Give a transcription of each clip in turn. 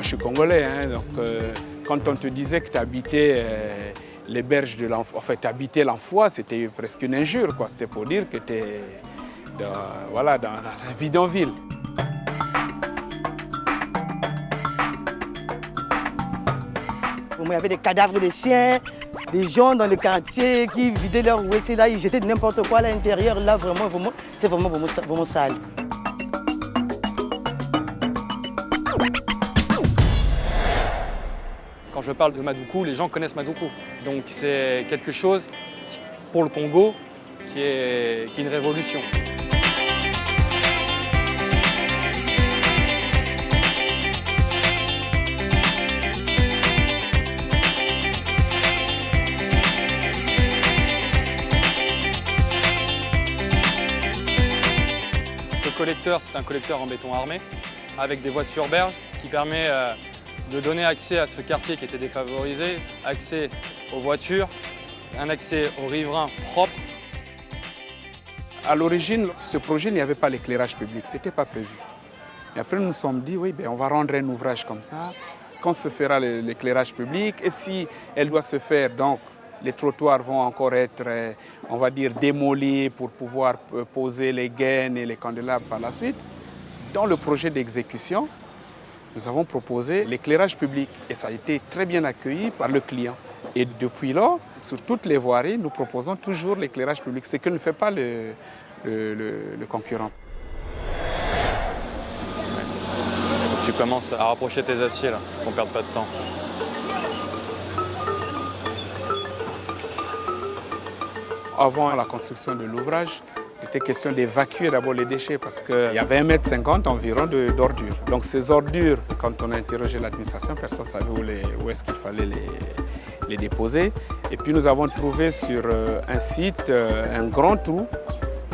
suis congolais, hein, donc quand on te disait que tu habitais les berges de l'Enfoua, enfin tu habitais l'Enfoua, c'était presque une injure, quoi. C'était pour dire que tu es dans un bidonville. Pour moi, il y avait des cadavres de chiens, des gens dans le quartier qui vidaient leur WC là, ils jetaient n'importe quoi à l'intérieur. Là, vraiment, c'est vraiment sale. Quand je parle de Madoukou, les gens connaissent Madoukou. Donc c'est quelque chose pour le Congo qui est une révolution. Ce collecteur, c'est un collecteur en béton armé avec des voies sur berge qui permet de donner accès à ce quartier qui était défavorisé, accès aux voitures, un accès aux riverains propres. À l'origine, ce projet, il n'y avait pas l'éclairage public, ce n'était pas prévu. Et après, nous nous sommes dit, oui, on va rendre un ouvrage comme ça, quand se fera l'éclairage public, et si elle doit se faire, donc les trottoirs vont encore être, on va dire, démolis pour pouvoir poser les gaines et les candélabres par la suite. Dans le projet d'exécution, nous avons proposé l'éclairage public et ça a été très bien accueilli par le client. Et depuis là, sur toutes les voiries, nous proposons toujours l'éclairage public, ce que ne fait pas le concurrent. Tu commences à rapprocher tes aciers là, qu'on ne perde pas de temps. Avant la construction de l'ouvrage, il était question d'évacuer d'abord les déchets parce qu'il y avait 1,50 m environ d'ordures. Donc ces ordures, quand on a interrogé l'administration, personne ne savait où est-ce qu'il fallait les déposer. Et puis nous avons trouvé sur un site un grand trou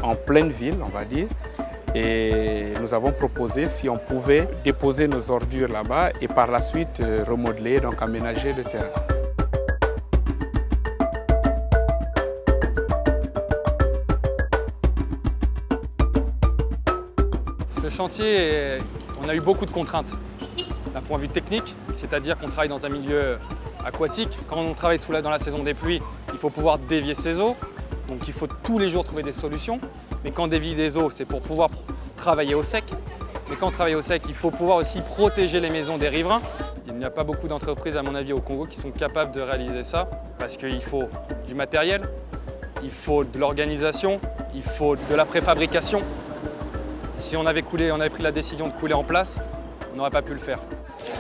en pleine ville, on va dire. Et nous avons proposé si on pouvait déposer nos ordures là-bas et par la suite remodeler, donc aménager le terrain. Ce chantier, on a eu beaucoup de contraintes d'un point de vue technique, c'est-à-dire qu'on travaille dans un milieu aquatique. Quand on travaille dans la saison des pluies, il faut pouvoir dévier ces eaux, donc il faut tous les jours trouver des solutions. Mais quand on dévie des eaux, c'est pour pouvoir travailler au sec. Mais quand on travaille au sec, il faut pouvoir aussi protéger les maisons des riverains. Il n'y a pas beaucoup d'entreprises, à mon avis, au Congo qui sont capables de réaliser ça, parce qu'il faut du matériel, il faut de l'organisation, il faut de la préfabrication. Si on avait pris la décision de couler en place, on n'aurait pas pu le faire.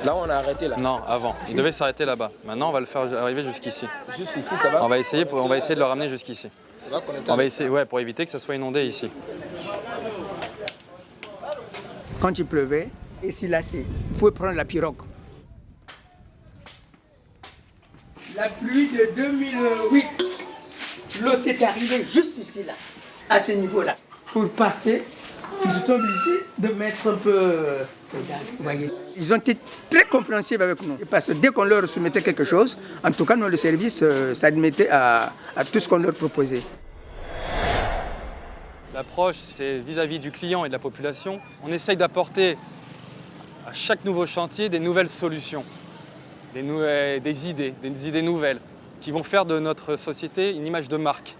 Là, on a arrêté là. Non, avant. Il devait s'arrêter là-bas. Maintenant, on va le faire arriver jusqu'ici. Juste ici, ça va? On va essayer de le ramener jusqu'ici. Ça va qu'on est On va essayer, ouais, pour éviter que ça soit inondé ici. Quand il pleuvait, ici, là, vous pouvez prendre la pirogue. La pluie de 2008, l'eau s'est arrivée juste ici, là, à ce niveau-là. Pour passer, ils sont obligés de mettre un peu... Vous voyez. Ils ont été très compréhensifs avec nous. Parce que dès qu'on leur soumettait quelque chose, en tout cas, nous, le service s'admettait à tout ce qu'on leur proposait. L'approche, c'est vis-à-vis du client et de la population. On essaye d'apporter à chaque nouveau chantier des nouvelles solutions, des idées nouvelles qui vont faire de notre société une image de marque.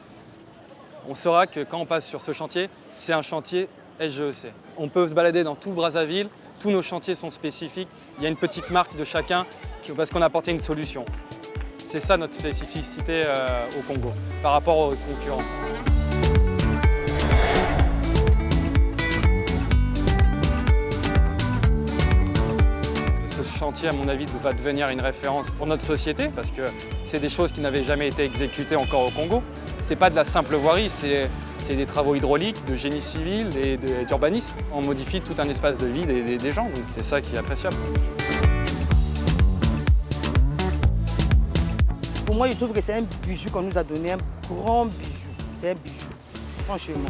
On saura que quand on passe sur ce chantier, c'est un chantier SGEC. On peut se balader dans tout Brazzaville, tous nos chantiers sont spécifiques. Il y a une petite marque de chacun parce qu'on a apporté une solution. C'est ça notre spécificité au Congo par rapport aux concurrents. Ce chantier, à mon avis, va devenir une référence pour notre société parce que c'est des choses qui n'avaient jamais été exécutées encore au Congo. C'est pas de la simple voirie, c'est des travaux hydrauliques, de génie civil et d'urbanisme. On modifie tout un espace de vie des gens, donc c'est ça qui est appréciable. Pour moi, je trouve que c'est un bijou qu'on nous a donné, un grand bijou. C'est un bijou, franchement.